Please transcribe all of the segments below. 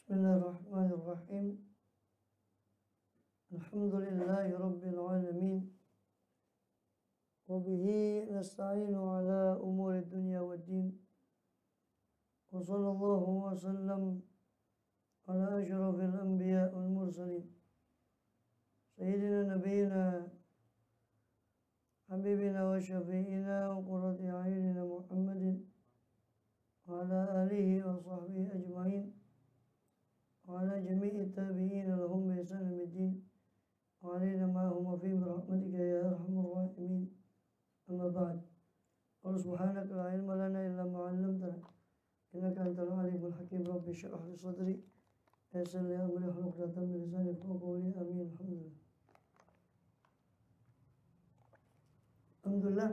Bismillahirrahmanirrahim. Alhamdulillahi Rabbil alamin. Wa bihi nasta'inu ala umuri dunya wa din. Wa sallallahu wa sallam ala ashrafil anbiya wal mursalin. Sayyidina nabiyina habibina wa syafi'ina wa qurrati a'yunina Muhammadin wa ala alihi wa sahbihi ajma'in. وعلى جميع التابعين لهم بإحسان الدين وعلينا معهم وفي برحمتك يا أرحم الراحمين. أما بعد، قل سبحانك لا علم لنا إلا ما علمتنا إنك أنت العليم الحكيم. رب اشرح لي صدري ويسر لي أمري واحلل عقدة من لساني يفقهوا قولي. آمين. الحمدلillah. Alhamdulillah,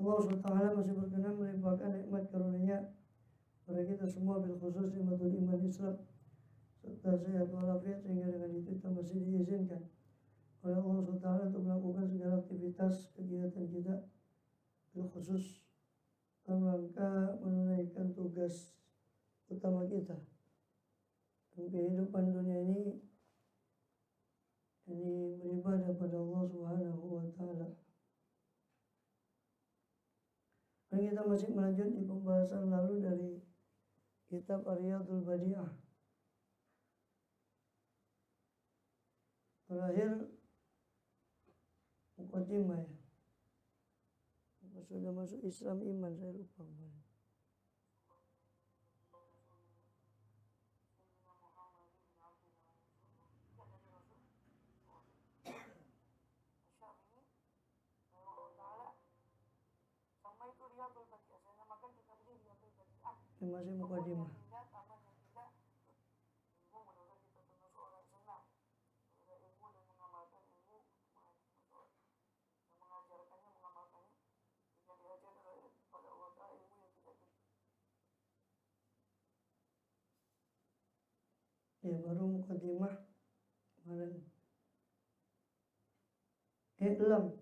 Allah SWT masih berkenan melimpahkan nikmat karunia pada kita semua, bil khusus nikmatul iman Islam serta sehat walafiat, sehingga dengan itu kita masih diizinkan oleh Allah SWT untuk melakukan segala aktivitas kegiatan kita, bil khusus dalam rangka menunaikan tugas utama kita dalam kehidupan dunia ini beribadah pada Allah Subhanahu wa Ta'ala. Dan kita masih melanjut di pembahasan lalu dari kitab Ar-Riyadul Badi'ah. Terakhir muqaddimah ya. Sudah masuk Islam iman, saya lupa kemarin. Masih muqaddimah. Ya, baru muqaddimah kemarin. I'lam.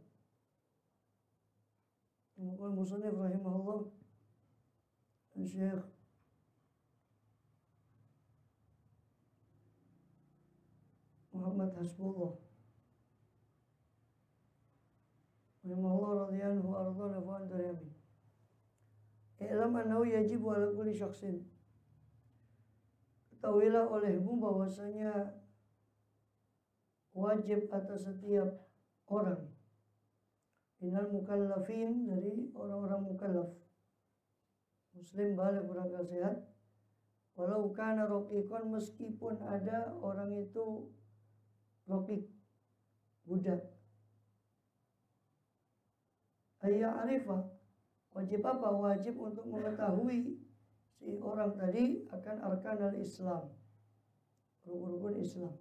Kemudian musannif rahimahullah Syekh Muhammad Hasbullah rahimahullah radhiyallahu ardhana wa antar yamin. I'lam annahu yajibu ala kulli syakhsin. Ketahuilah olehmu bahwasanya wajib atas setiap orang, minal mukallafin, dari orang-orang mukallaf, muslim baligh berakal sehat, walau kana raqiqan, meskipun ada orang itu raqiq, budak. Ayya arifah, wajib apa? Wajib untuk mengetahui si orang tadi akan arkanal Islam, rukun-rukun Islam.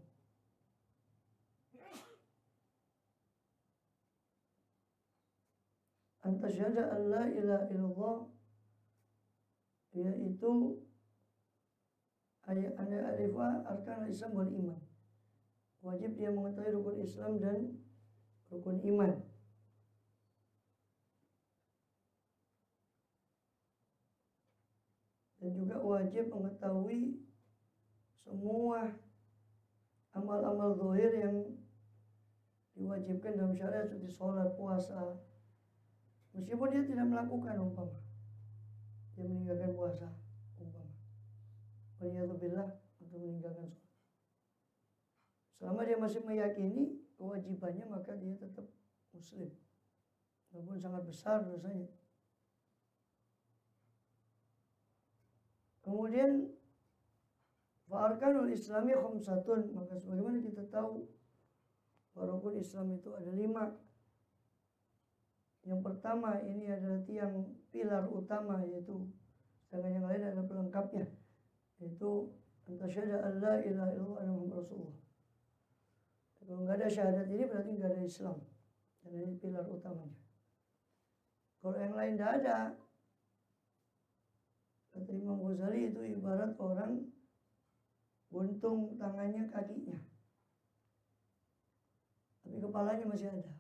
Antasyhada an la ilaha illallah, yaitu arifah arkanal Islam wal iman. Wajib dia mengetahui rukun Islam dan rukun iman. Dan juga wajib mengetahui semua amal-amal zahir yang diwajibkan dalam syariat seperti sholat, puasa. Meskipun dia tidak melakukan, umpama dia meninggalkan puasa, umpama waliyadzubillah, untuk meninggalkan sholat, selama dia masih meyakini kewajibannya, maka dia tetap muslim walaupun sangat besar dosanya. Kemudian fa'arkanul islami khamsatun, maka sebagaimana kita tahu rukun Islam itu ada 5. Yang pertama ini adalah tiang pilar utama, yaitu, sedangkan yang lain adalah pelengkapnya, yaitu antasyhada an la ilaha illallah anna muhammadar rasulullah. Kalau nggak ada syahadat ini berarti nggak ada Islam, dan ini pilar utamanya. Kalau yang lain tidak ada, kata Imam Ghazali, itu ibarat orang buntung tangannya, kakinya, tapi kepalanya masih ada.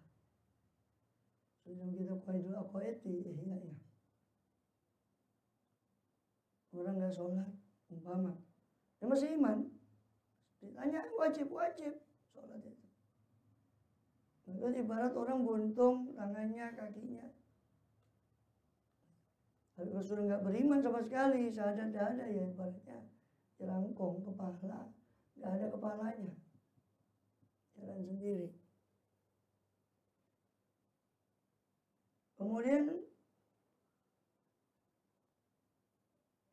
Dalam kitab Qaidul Aqaid di Ihya-nya, orang nggak sholat, umpama Dia masih iman. Ditanya wajib sholat itu. Itu ibarat orang buntung tangannya, kakinya. Tapi kalau sudah nggak beriman sama sekali, syahadat tidak ada, ya ibaratnya jelangkung kepala, nggak ada kepalanya, jalan sendiri. Kemudian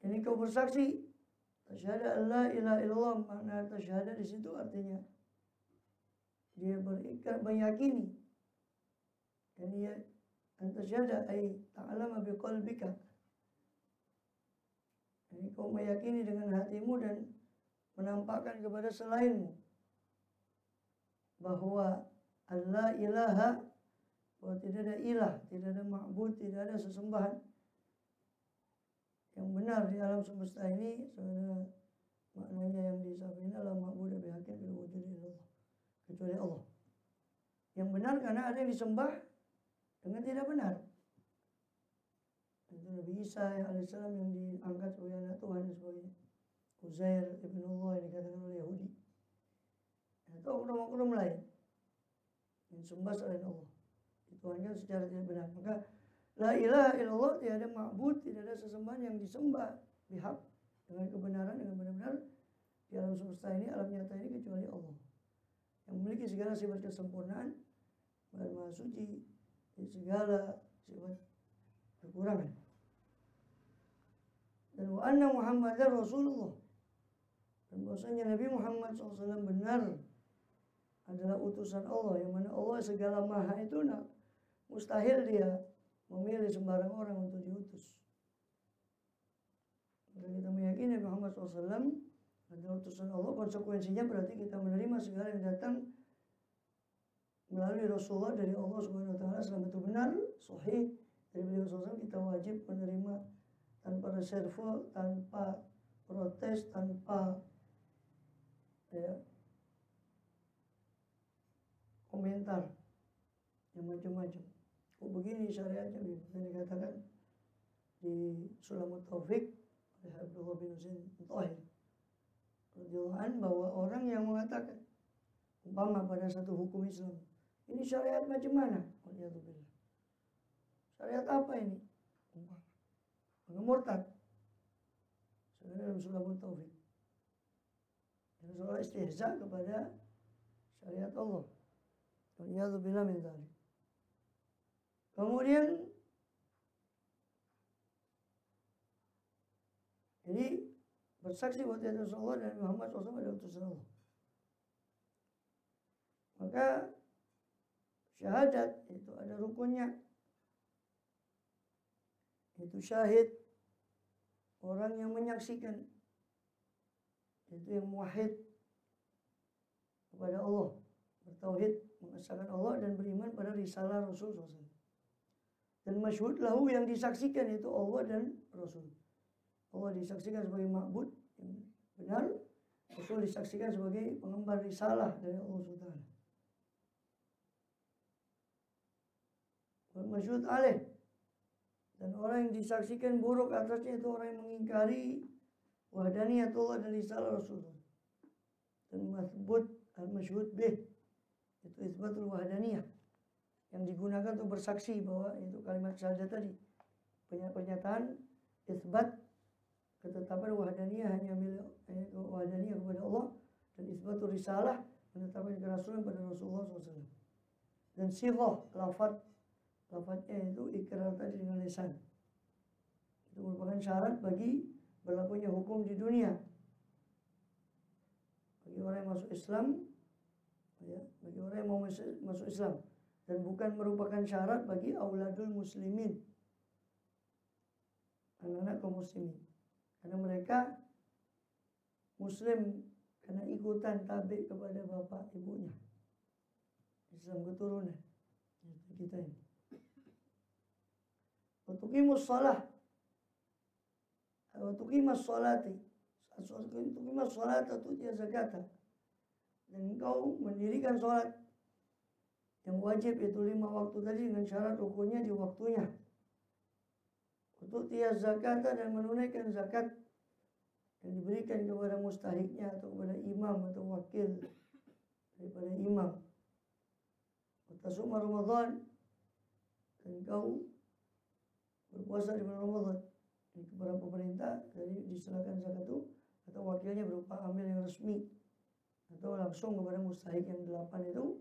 ini kau bersaksi, tasyhadu an la ilaha illallah, makna tasyhadu di situ artinya dia berikrar, meyakini. Dan dia antasyhadu ay ta'lama biqalbika. Ini kau meyakini dengan hatimu dan menampakkan kepada selainmu bahwa Allah ilaha, bahwa tidak ada ilah, tidak ada ma'bud, tidak ada sesembahan yang benar di alam semesta ini. Saudara, maknanya yang disampaikan adalah ma'bud bihaqqin fil wujudi illallah, kecuali Allah. Yang benar karena ada yang disembah dengan tidak benar. Itu Nabi Isa alaihissalam yang diangkat sebagai anak Tuhan, sebagai Uzair ibnullah yang dikatakan oleh Yahudi. Atau oknum-oknum lain yang sembah selain Allah, dituhankan secara tidak benar. Maka la ilaha illallah, tidak ada ma'bud, tidak ada sesembahan yang disembah bihaq, dengan kebenaran, dengan benar-benar di alam semesta ini, alam nyata ini, kecuali Allah yang memiliki segala sifat kesempurnaan, maha suci, segala sifat kekurangan. Dan wa anna Muhammadar Rasulullah, dan bahwasanya Nabi Muhammad SAW benar adalah utusan Allah, yang mana Allah segala maha itu mustahil dia memilih sembarang orang untuk diutus. Jika kita meyakini Nabi Muhammad SAW adalah utusan Allah, konsekuensinya berarti kita menerima segala yang datang melalui Rasulullah dari Allah Subhanahu wa taala selama itu benar, sahih dari beliau SAW. Kita wajib menerima tanpa reserve, tanpa protes, tanpa komentar yang macam-macam. Kok begini syariatnya? Yang dikatakan di Sulamut Taufik oleh Abdullah bin Husain Thahir radhiyallahu anhu, bahwa orang yang mengatakan umpama pada satu hukum Islam, ini syariat macam mana? Waliyadzubillah. Syariat apa ini? Umpama murtad. Sebenarnya dalam Sulamut Taufik, yang soal istihza kepada syariat Allah. Waliyadzubillah min dzalik. Kemudian jadi bersaksi bahwa tiada Rasulullah dan Muhammad SAW adalah utusan Allah. Maka syahadat itu ada rukunnya, itu syahid, orang yang menyaksikan, itu yang muwahhid kepada Allah, bertauhid, mengesahkan Allah dan beriman pada risalah Rasul SAW. Dan masyhud lahu, yang disaksikan itu Allah dan Rasul. Allah disaksikan sebagai ma'bud yang benar, Rasul disaksikan sebagai pengemban risalah dari Allah SWT. Dan masyhud alaih, dan orang yang disaksikan buruk atasnya itu orang yang mengingkari wahdaniyatullah dan risalah Rasul. Dan mathbut al-masyhud bih, itu isbatul wahdaniyah, yang digunakan untuk bersaksi bahwa itu kalimat syahadat tadi, pernyataan isbat ketetapan wahdaniyah hanya milik wahdaniyah kepada Allah, dan isbatul risalah menetapkan kerasulan pada Rasulullah SAW. Dan sighah lafadznya itu ikrar tadi dengan lisan, itu merupakan syarat bagi berlakunya hukum di dunia bagi orang yang masuk Islam, bagi orang yang mau masuk Islam, dan bukan merupakan syarat bagi auladul muslimin, anak-anak kaum muslimin, karena mereka muslim karena ikutan tabi kepada bapak ibunya, Islam keturunan kita ini. Tuqimus shalah wa tuqimas sholati, tuqimas sholata tu'ti zakata, dan engkau mendirikan sholat yang wajib itu 5 waktu tadi dengan syarat rukunnya di waktunya. Untuk tiaz zakata, dan menunaikan zakat yang diberikan kepada mustahiknya atau kepada imam atau wakil daripada imam. Watasuma Ramadan, dan kau berpuasa di bulan Ramadan. Ini kepada pemerintah, jadi diserahkan zakat itu atau wakilnya berupa amil yang resmi atau langsung kepada mustahik yang 8 itu.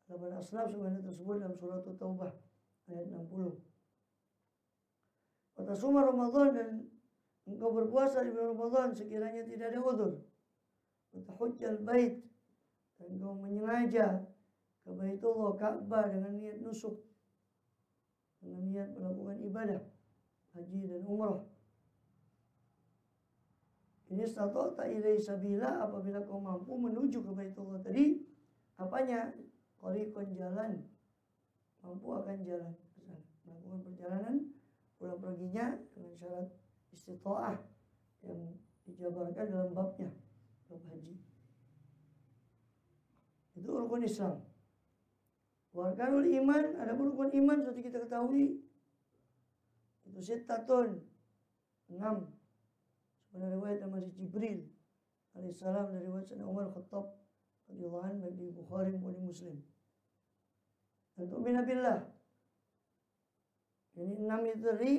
8 asnaf sebenarnya tersebut dalam surat Taubah ayat 60. Watasuma Ramadan, dan engkau berpuasa di bulan Ramadan sekiranya tidak ada udzur. Watahujjal bait, dan engkau menyengaja ke Baitullah Ka'bah dengan niat nusuk, dengan niat melakukan ibadah haji dan umrah. Ini stata'ta ilaihi sabila, apabila kau mampu menuju ke Baitullah tadi, apanya? Tariqan, jalan, mampu akan jalan ke sana, melakukan perjalanan pulang perginya dengan syarat istita'ah yang dijabarkan dalam babnya, bab haji. Itu rukun Islam. Warkanul iman, ada rukun iman seperti kita ketahui itu sittatun, 6. Sebenarnya riwayat dari Jibril alaihissalam, dari riwayat Sayyidina Umar Khattab radhiyallahu anhu di Bukhari maupun di Muslim. Dan tu'mina billah, ini 6 itu tadi.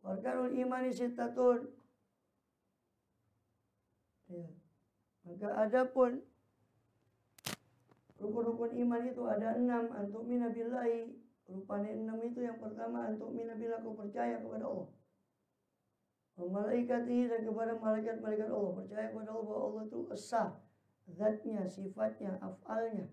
Warkanul imani sittatun, ya. Maka adapun rukun-rukun iman itu ada 6. Antu'mina billahi, rupanya 6 itu yang pertama antu'mina billah, kau percaya kepada Allah. Malaikatihi, dan kepada malaikat-malaikat Allah. Percaya kepada Allah bahwa Allah itu esa, zatnya, sifatnya, af'alnya.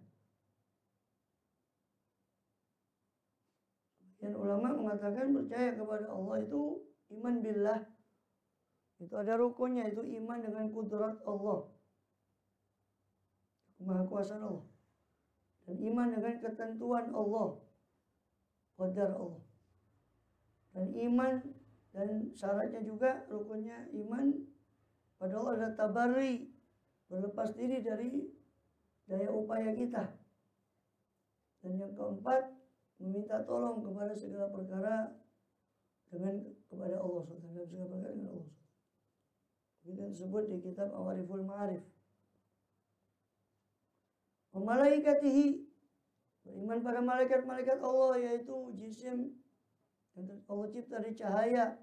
Dan ulama mengatakan percaya kepada Allah itu iman billah. Itu ada rukunnya, itu iman dengan kudrat Allah, kemahakuasaan Allah. Dan iman dengan ketentuan Allah, qadar Allah. Dan iman, dan syaratnya juga rukunnya iman pada Allah ada tabarri, berlepas diri dari daya upaya kita. Dan yang keempat, meminta tolong kepada segala perkara kepada Allah SWT, dalam segala perkara dengan Allah SWT. Itu disebut di kitab Awariful Ma'arif. Malaikatihi, beriman pada malaikat-malaikat Allah, yaitu jisim yang Allah cipta dari cahaya,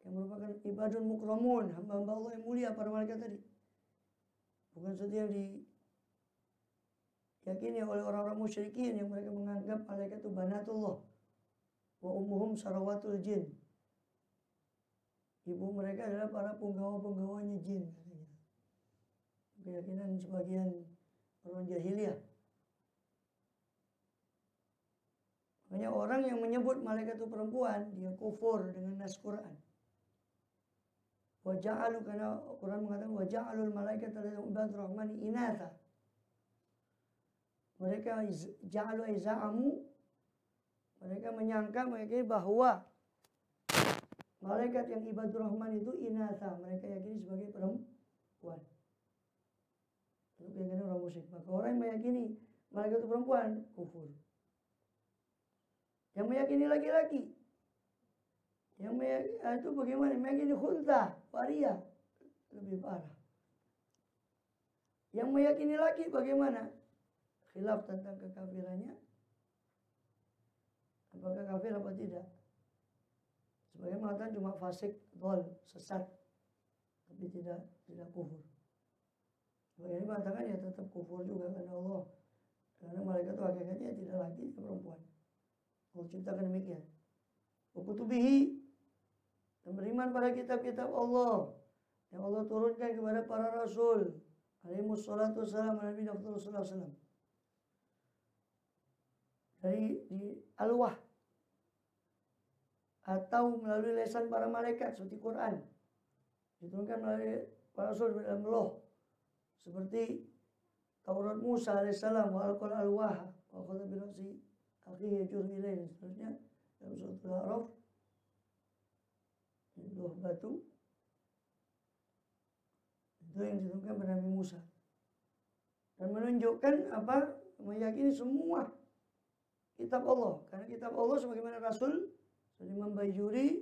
yang merupakan ibadun mukramun, hamba-hamba Allah yang mulia, para malaikat tadi. Bukan seperti yang diyakini oleh orang-orang musyrikin yang mereka menganggap malaikat itu banatullah wa ummuhum sarawatul jin. Ibu mereka adalah para penggawa-penggawanya jin, katanya. Keyakinan sebagian orang jahiliyah. Makanya orang yang menyebut malaikat itu perempuan, dia kufur dengan nas Quran. Waja'alu, karena Quran mengatakan waja'alul malaikat ibad rahmani inatha. Mereka ja'alu iza'amu, mereka menyangka, mereka bahwa malaikat yang ibadur rahman itu inatha, mereka yakini sebagai perempuan. Itu keyakinan orang musyrik. Maka orang yang meyakini malaikat itu perempuan, kufur. Yang meyakini laki-laki, yang itu bagaimana? Meyakini khunta, waria, lebih parah. Yang meyakini laki bagaimana? Khilaf tentang kekafirannya. Apakah kafir apa tidak? Sebagian mengatakan cuma fasik, dhal, sesat, tapi tidak kufur. Sebagian mengatakan ya tetap kufur juga karena Allah, karena malaikat itu hakikatnya tidak laki, tidak perempuan. Allah ciptakan demikian. Wa kutubihi, dan beriman pada kitab-kitab Allah yang Allah turunkan kepada para rasul alaihimus salatu wassalam, Nabi Muhammad sallallahu alaihi wasallam. Dari di alwah atau melalui lesan para malaikat seperti Quran, diturunkan melalui para rasul dalam loh, seperti Taurat Musa alaihissalam, wa alqal alwaha wa khadha bi ra'si akhihi yajur ilaih, dan seterusnya dalam surat Al-A'raf, loh batu itu yang diturunkan pada Nabi Musa, dan menunjukkan apa? Meyakini semua kitab Allah, karena kitab Allah sebagaimana Rasul Imam Baijuuri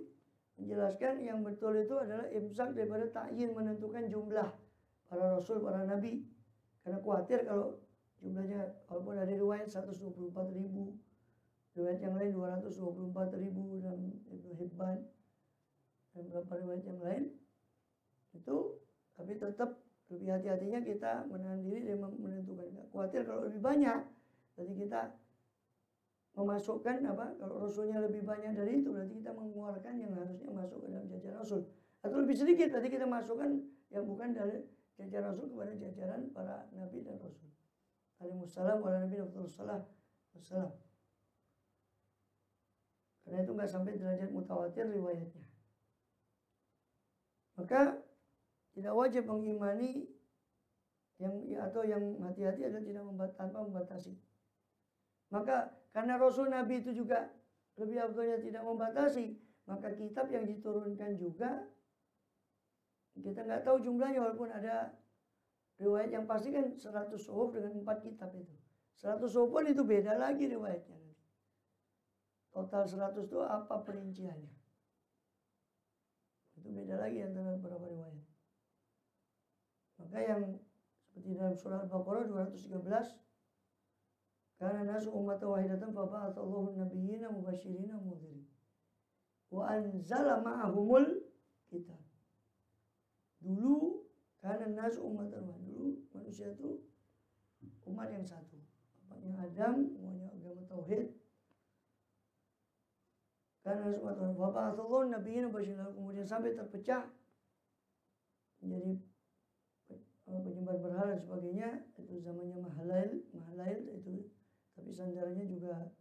menjelaskan yang betul itu adalah imsak daripada ta'yin menentukan jumlah para rasul, para nabi. Karena khawatir kalau jumlahnya, walaupun ada riwayat 124.000, riwayat yang lain 224.000 dan Ibnu Hibban dan beberapa riwayat yang lain itu, tapi tetap lebih hati-hatinya kita menahan diri dan menentukan. Khawatir kalau lebih banyak, berarti kita memasukkan kalau rasulnya lebih banyak dari itu, berarti kita mengeluarkan yang harusnya masuk ke dalam jajaran rasul. Atau lebih sedikit, berarti kita masukkan yang bukan dari jajaran rasul kepada jajaran para nabi dan rasul. Alaihissalam wa nabi wassalam. Karena itu nggak sampai derajat mutawatir riwayatnya. Maka tidak wajib mengimani yang hati-hati adalah tidak tanpa membatasi. Maka karena Rasul Nabi itu juga lebih afdalnya tidak membatasi, maka kitab yang diturunkan juga kita nggak tahu jumlahnya, walaupun ada riwayat yang pasti kan 100 suhuf dengan 4 kitab itu. 100 suhuf pun itu beda lagi riwayatnya. Total 100 itu apa perinciannya? Itu beda lagi antara beberapa riwayat. Maka yang seperti dalam surah Al-Baqarah 213, karena nasu ummatan wahidatan fa ba'atsallahu nabiyyina mubashirina mundhirin wa anzala ma'ahumul kitab. Dulu karena nasu ummatan wahidatan, dulu manusia itu umat yang satu. Bapaknya Adam, semuanya agama tauhid. Karena nasu ummatan wahidatan fa ba'atsallahu nabiyyina mubashirina, kemudian sampai terpecah menjadi penyembah berhala dan sebagainya. Itu zamannya Mahalail itu, tapi sandarannya juga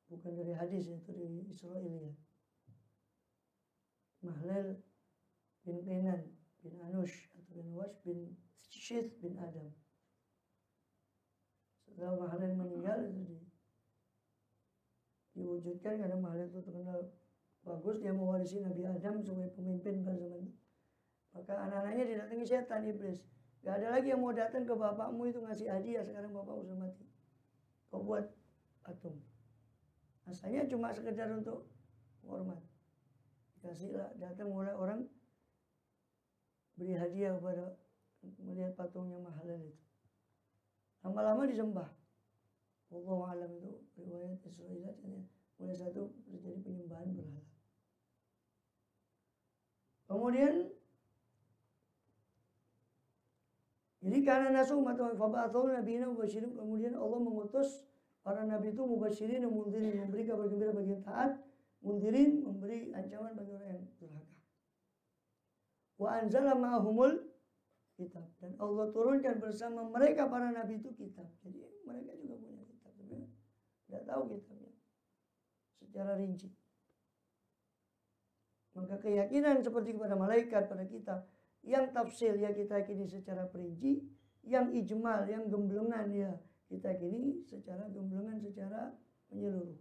bukan dari hadis, itu dari Israiliyat. Mahalail bin Kenan bin Anush atau bin Wash bin Shith bin Adam. Setelah Mahalail meninggal itu diwujudkan, karena Mahalail itu terkenal bagus, dia mewarisi Nabi Adam sebagai pemimpin pada zaman itu. Maka anak-anaknya didatangi setan, iblis. Gak ada lagi yang mau datang ke bapakmu itu ngasih hadiah, sekarang bapak sudah mati. Kau buat patung. Asalnya cuma sekedar untuk hormat. Dikasihlah, datang mulai orang beri hadiah kepada melihat patungnya Mahalail itu. Lama-lama disembah. Wallahu a'lam, itu riwayat Israiliyat, mulai satu terjadi penyembahan berhala. Kemudian jadi karena nasu umat faba'atsahu nabiyina mubasyirin, kemudian Allah mengutus para nabi itu mubasyirin dan mundhirin, memberi kabar gembira bagi yang taat, mundhirin memberi ancaman bagi orang yang durhaka. Wa anzala ma'ahumul kitab, dan Allah turunkan bersama mereka para nabi itu kitab. Jadi mereka juga punya kitab, tapi tidak tahu kitabnya secara rinci. Maka keyakinan seperti kepada malaikat, pada kitab, yang tafsil ya kita yakini secara perinci, yang ijmal, yang gemblengan ya kita yakini secara gemblengan, secara menyeluruh.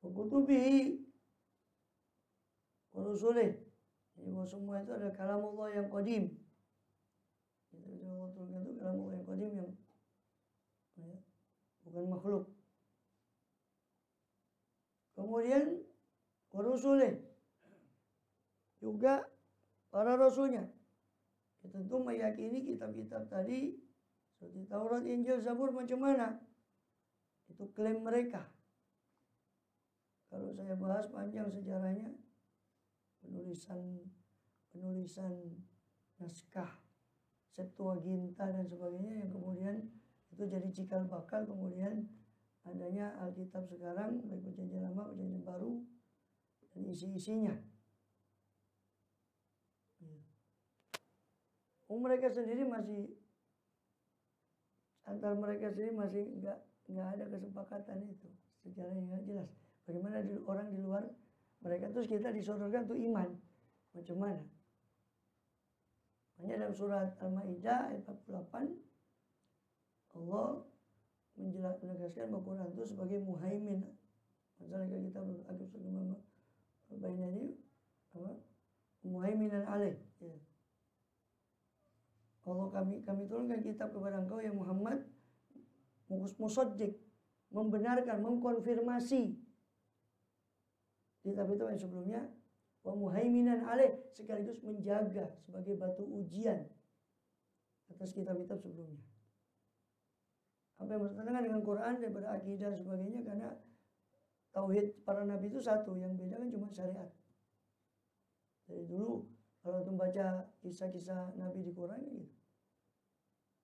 Kutubihi wa rusulih, jadi bahwa semua itu adalah kalamullah yang qadim. Itu Allah turunkan itu kalamullah yang qadim, yang bukan makhluk. Kemudian wa rusulih, juga para rasulnya. Kita tentu meyakini kitab-kitab tadi seperti Taurat, Injil, Zabur macam mana. Itu klaim mereka. Kalau saya bahas panjang sejarahnya, penulisan naskah Septuaginta dan sebagainya, yang kemudian itu jadi cikal bakal kemudian adanya Alkitab sekarang, baik Perjanjian Lama, Perjanjian Baru, dan isi-isinya. Mereka sendiri masih, antara mereka sendiri masih nggak ada kesepakatan itu, sejarahnya nggak jelas. Bagaimana orang di luar mereka, terus kita disodorkan tuh iman macam mana? Hanya dalam surat Al-Maidah ayat 48 Allah menegaskan bahwa Quran itu sebagai muhaimin. Masalah kita agak sebagaimana ini muhaiminan alaih. Ya. Allah kami turunkan kitab kepada engkau yang Muhammad, musaddiq, membenarkan, mengkonfirmasi kitab-kitab yang sebelumnya, wa muhaiminan alaih, sekaligus menjaga sebagai batu ujian atas kitab-kitab sebelumnya. Apa yang bertentangan dengan Quran daripada akidah dan sebagainya, karena tauhid para nabi itu satu, yang beda kan cuma syariat. Dari dulu kalau membaca kisah-kisah nabi di Quran gitu.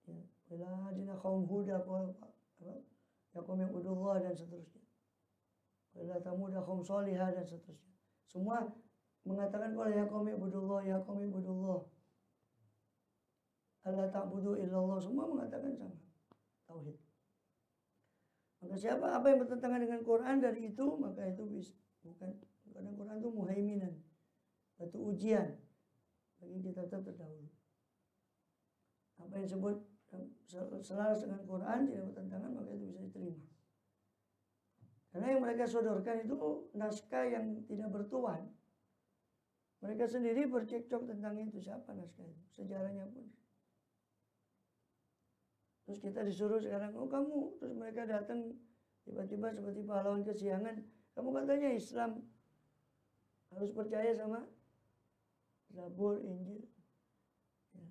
Ya, wala hadina qaum huda ya qaum ya'budullah dan seterusnya. Wala tamuda qaum salihah dan seterusnya. Semua mengatakan qala ya qaum ya'budullah, ya qaum ya'budullah. Allah ta'budu illallah, semua mengatakan sama. Tauhid. Maka apa yang bertentangan dengan Quran dari itu, maka itu bukan, karena Quran itu muhaiminan, batu ujian bagi kitab-kitab terdahulu. Apa yang disebut selaras dengan Quran tidak bertentangan, maka itu bisa diterima. Karena yang mereka sodorkan itu naskah yang tidak bertuan. Mereka sendiri bercekcok tentang itu, siapa naskah itu, sejarahnya pun. Terus kita disuruh sekarang, oh kamu, terus mereka datang tiba-tiba seperti pahlawan kesiangan, kamu katanya Islam, harus percaya sama Zabur, Injil. Ya.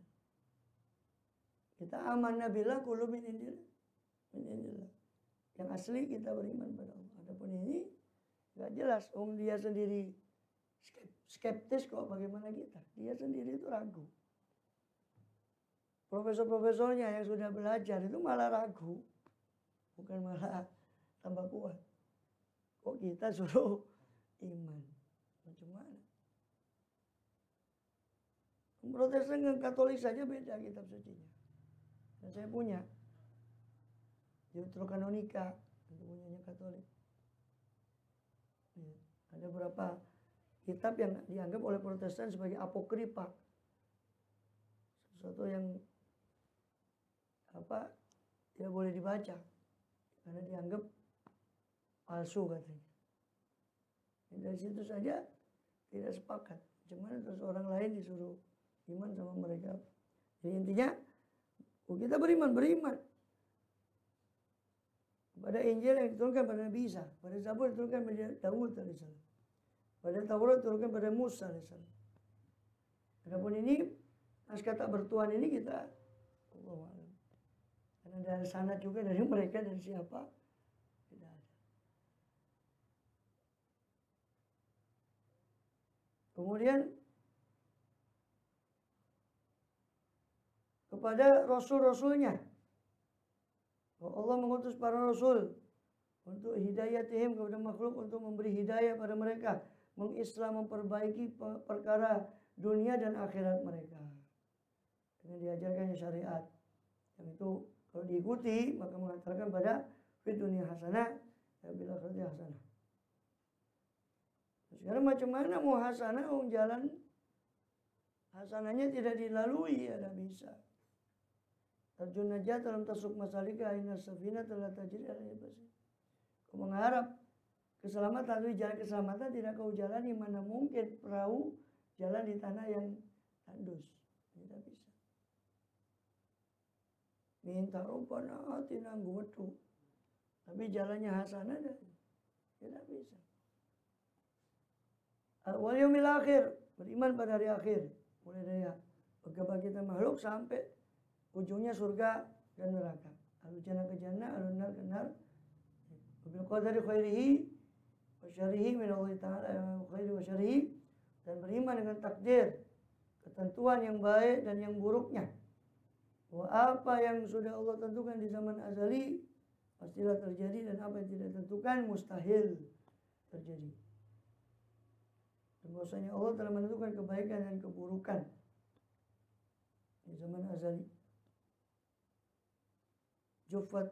Kita amanah billah kullu min indillah. Yang asli kita beriman pada Allah. Adapun ini nggak jelas. Dia sendiri skeptis kok, bagaimana kita? Dia sendiri itu ragu. Profesor-profesornya yang sudah belajar itu malah ragu, bukan malah tambah kuat. Kok kita suruh iman? Macam mana? Protestan dengan Katolik saja beda kitab sucinya. Dan saya punya Deuterokanonika, itu punyanya Katolik. Ya, ada beberapa kitab yang dianggap oleh Protestan sebagai apokripa, sesuatu yang tidak boleh dibaca karena dianggap palsu katanya. Dan dari situ saja tidak sepakat. Cuman terus orang lain disuruh iman sama mereka. Jadi intinya kita beriman pada Injil yang diturunkan pada Nabi Isa, pada Zabur diturunkan pada Daud alaihissalam, pada Taurat diturunkan pada Musa alaihissalam. Adapun ini naskah tak bertuan ini kita Allah, karena dari sanad juga dari mereka, dari siapa tidak ada. Kemudian kepada rasul-rasulnya, Allah mengutus para rasul untuk hidayatihim kepada makhluk, untuk memberi hidayah pada mereka, mengislam, memperbaiki perkara dunia dan akhirat mereka dengan diajarkannya syariat. Yang itu kalau diikuti maka mengatakan pada fid dunia hasanah ya bil akhirati hasanah. Sekarang macam mana mau hasanah, jalan hasanahnya tidak dilalui, ada bisa. Tarjun najat dalam tasuk masalika inna safina telah tajri alaihi basir. Kau mengharap keselamatan, tapi jalan keselamatan tidak kau jalani, mana mungkin perahu jalan di tanah yang tandus. Tidak bisa. Minta rupana atina guwetu, tapi jalannya hasanah dan tidak bisa. Wal yaumil akhir, beriman pada hari akhir, mulai dari bagaimana kita makhluk sampai ujungnya surga dan neraka. Al jannah ke jannah, al nar ke nar. Bil qadari khairihi wa syarrihi min Allah Ta'ala, khairi wa syarrihi, dan beriman dengan takdir, ketentuan yang baik dan yang buruknya. Apa yang sudah Allah tentukan di zaman azali pastilah terjadi, dan apa yang tidak tentukan mustahil terjadi. Dan bahwasanya Allah telah menentukan kebaikan dan keburukan di zaman azali. Jufat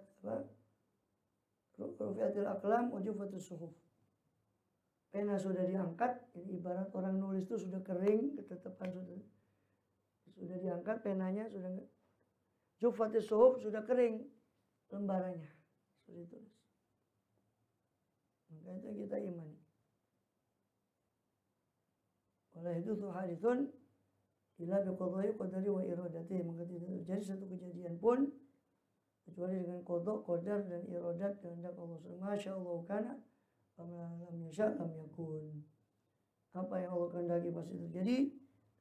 rufiatil aqlam wa jufatus suhuf. Pena sudah diangkat, ini ibarat orang nulis itu sudah kering, ketetapan sudah diangkat, penanya sudah jufatus suhuf, sudah kering lembarannya, sudah ditulis. Maka itu kita imani. Oleh itu tuh hadithun ila biqadai qadari wa iradati, maka tidak terjadi satu kejadian pun kecuali dengan qada, qadar dan iradat kehendak Allah. Masya Allah kana Fama lam yasha lam yakun. Apa yang Allah kehendaki pasti terjadi,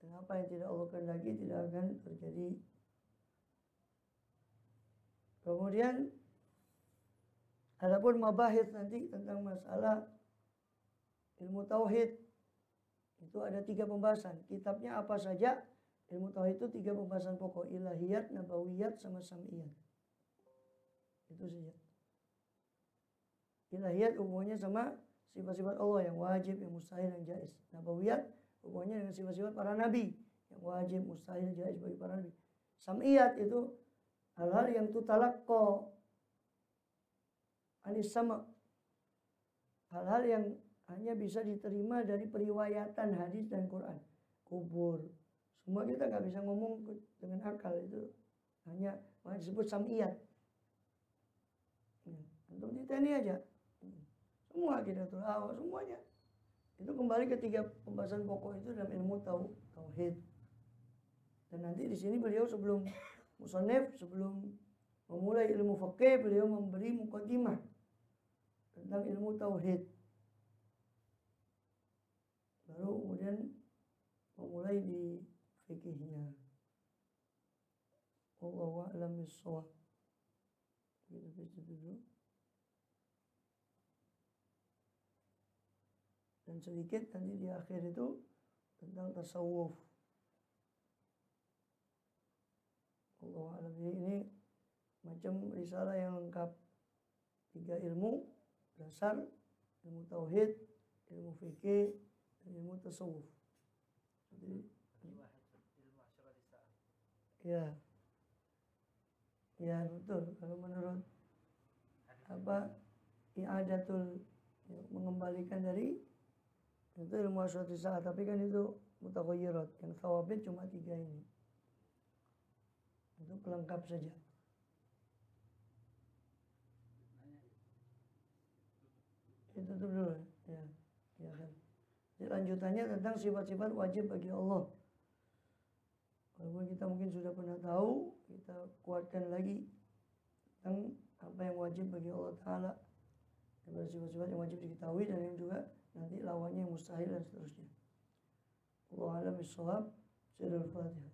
dan apa yang tidak Allah kehendaki tidak akan terjadi. Kemudian adapun mabahis nanti tentang masalah ilmu tauhid itu ada 3 pembahasan. Kitabnya apa saja? Ilmu tauhid itu 3 pembahasan pokok: ilahiyat, nabawiyat, sama sam'iyat. Itu saja. Ilahiyat hubungannya sama sifat-sifat Allah yang wajib, yang mustahil, yang jaiz. Nabawiyat hubungannya dengan sifat-sifat para nabi yang wajib, mustahil, jaiz bagi para nabi. Sam'iyat itu hal-hal yang tutalaqqa anis sama, hal-hal yang hanya bisa diterima dari periwayatan hadis dan Quran. Kubur, semua kita nggak bisa ngomong dengan akal, itu hanya disebut sam'iyat. Untuk kita ini aja, semua Aqidatul Ahwa, semuanya itu kembali ke 3 pembahasan pokok itu dalam ilmu tauhid. Dan nanti di sini beliau sebelum musannif, sebelum memulai ilmu fikih, beliau memberi muqaddimah tentang ilmu tauhid. Baru kemudian memulai di fikihnya. Wallahu a'lam bishawab. Kita dulu. Dan sedikit nanti di akhir itu tentang tasawuf. Wallahu a'lam. Ini macam risalah yang lengkap. 3 ilmu dasar, ilmu tauhid, ilmu fikih, dan ilmu tasawuf. Jadi, ya, ya betul. Kalau menurut i'adatul, mengembalikan dari itu ilmu asyratis saat, tapi kan itu mutaghayyirat. Yang thawabit cuma 3 ini. Itu pelengkap saja. Itu dulu ya. Ya kan. Jadi lanjutannya tentang sifat-sifat wajib bagi Allah. Walaupun kita mungkin sudah pernah tahu, kita kuatkan lagi tentang apa yang wajib bagi Allah Ta'ala. Daripada sifat-sifat yang wajib diketahui dan yang juga nanti lawannya yang mustahil dan seterusnya. Wallahu a'lam bishawab. Sirrul Fatihah.